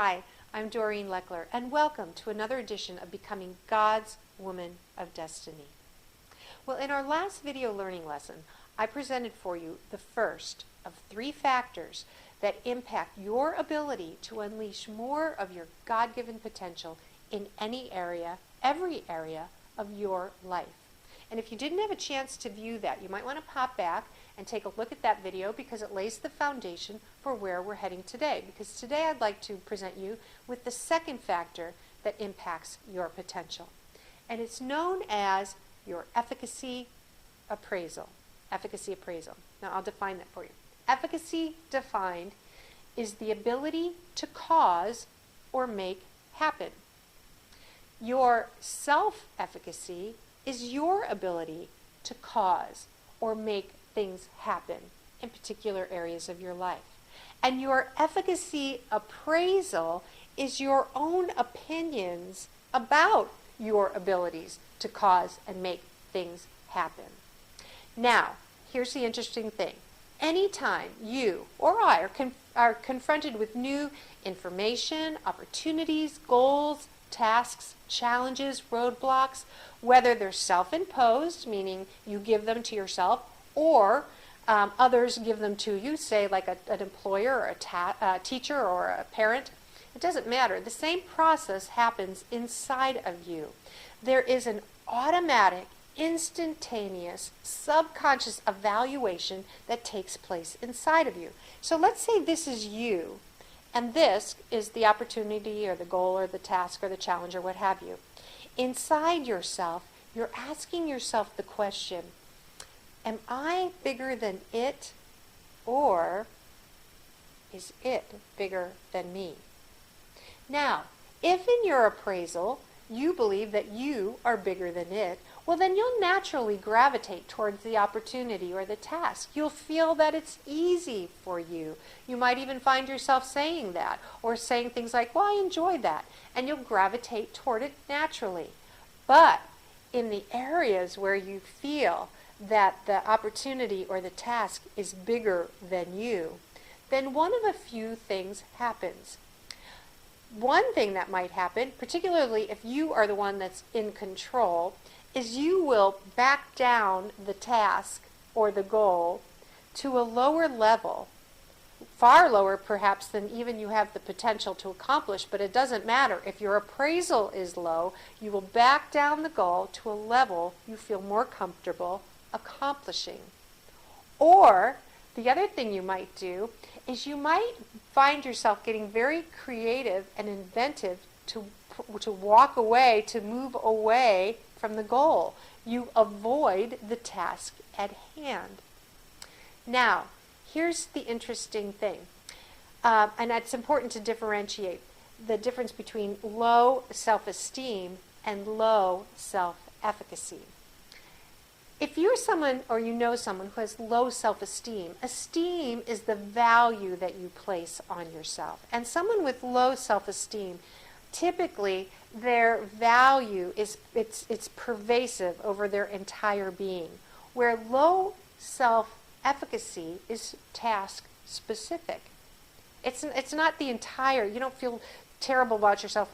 Hi, I'm Doreen Leckler, and welcome to another edition of Becoming God's Woman of Destiny. Well, in our last video learning lesson, I presented for you the first of 3 factors that impact your ability to unleash more of your God-given potential in any area, every area of your life. And if you didn't have a chance to view that, you might want to pop back and take a look at that video because it lays the foundation for where we're heading today. Because today I'd like to present you with the second factor that impacts your potential. And it's known as your efficacy appraisal. Efficacy appraisal. Now I'll define that for you. Efficacy defined is the ability to cause or make happen. Your self-efficacy is your ability to cause or make things happen in particular areas of your life. And your efficacy appraisal is your own opinions about your abilities to cause and make things happen. Now, here's the interesting thing. Anytime you or I are confronted with new information, opportunities, goals, tasks, challenges, roadblocks, whether they're self-imposed, meaning you give them to yourself, or others give them to you, say like an employer or a teacher or a parent. It doesn't matter. The same process happens inside of you. There is an automatic, instantaneous, subconscious evaluation that takes place inside of you. So let's say this is you, and this is the opportunity or the goal or the task or the challenge or what have you. Inside yourself, you're asking yourself the question, am I bigger than it, or is it bigger than me? Now, if in your appraisal you believe that you are bigger than it, well then you'll naturally gravitate towards the opportunity or the task. You'll feel that it's easy for you. You might even find yourself saying that, or saying things like, well, I enjoy that, and you'll gravitate toward it naturally. But in the areas where you feel that the opportunity or the task is bigger than you, then one of a few things happens. One thing that might happen, particularly if you are the one that's in control, is you will back down the task or the goal to a lower level, far lower perhaps than even you have the potential to accomplish, but it doesn't matter. If your appraisal is low, you will back down the goal to a level you feel more comfortable accomplishing. Or the other thing you might do is you might find yourself getting very creative and inventive to walk away, to move away from the goal. You avoid the task at hand. Now, here's the interesting thing, and it's important to differentiate the difference between low self-esteem and low self-efficacy. If you're someone or you know someone who has low self-esteem, esteem is the value that you place on yourself. And someone with low self-esteem, typically their value is it's pervasive over their entire being, where low self-efficacy is task specific. It's not the entire, you don't feel terrible about yourself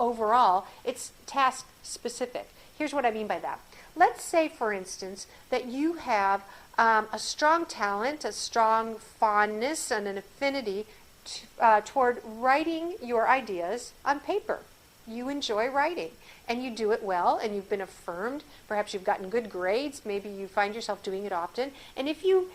overall, it's task specific. Here's what I mean by that. Let's say, for instance, that you have a strong talent, a strong fondness, and an affinity toward writing your ideas on paper. You enjoy writing, and you do it well, and you've been affirmed. Perhaps you've gotten good grades. Maybe you find yourself doing it often. And if you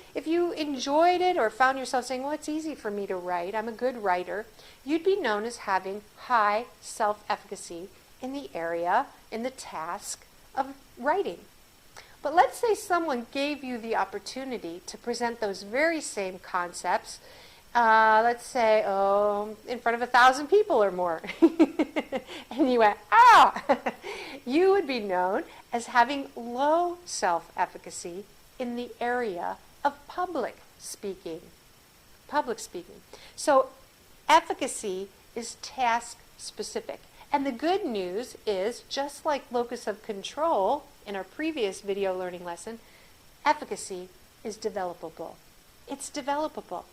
enjoyed it or found yourself saying, well, it's easy for me to write, I'm a good writer, you'd be known as having high self-efficacy in the area, in the task of writing. But let's say someone gave you the opportunity to present those very same concepts, let's say, in front of 1,000 people or more. And you went, you would be known as having low self-efficacy in the area of public speaking. So efficacy is task specific. And the good news is, just like locus of control in our previous video learning lesson, efficacy is developable. It's developable.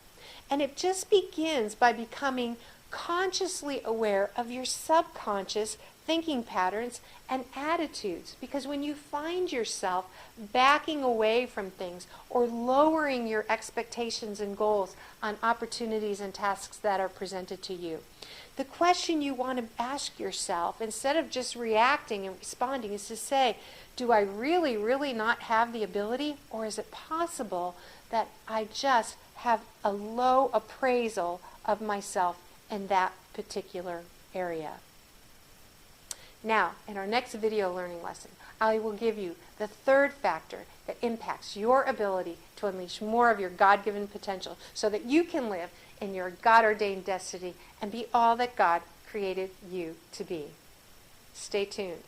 And it just begins by becoming consciously aware of your subconscious thinking patterns and attitudes. Because when you find yourself backing away from things or lowering your expectations and goals on opportunities and tasks that are presented to you, the question you want to ask yourself, instead of just reacting and responding, is to say, do I really, really not have the ability? Or is it possible that I just have a low appraisal of myself in that particular area? Now, in our next video learning lesson, I will give you the third factor that impacts your ability to unleash more of your God-given potential so that you can live in your God-ordained destiny and be all that God created you to be. Stay tuned.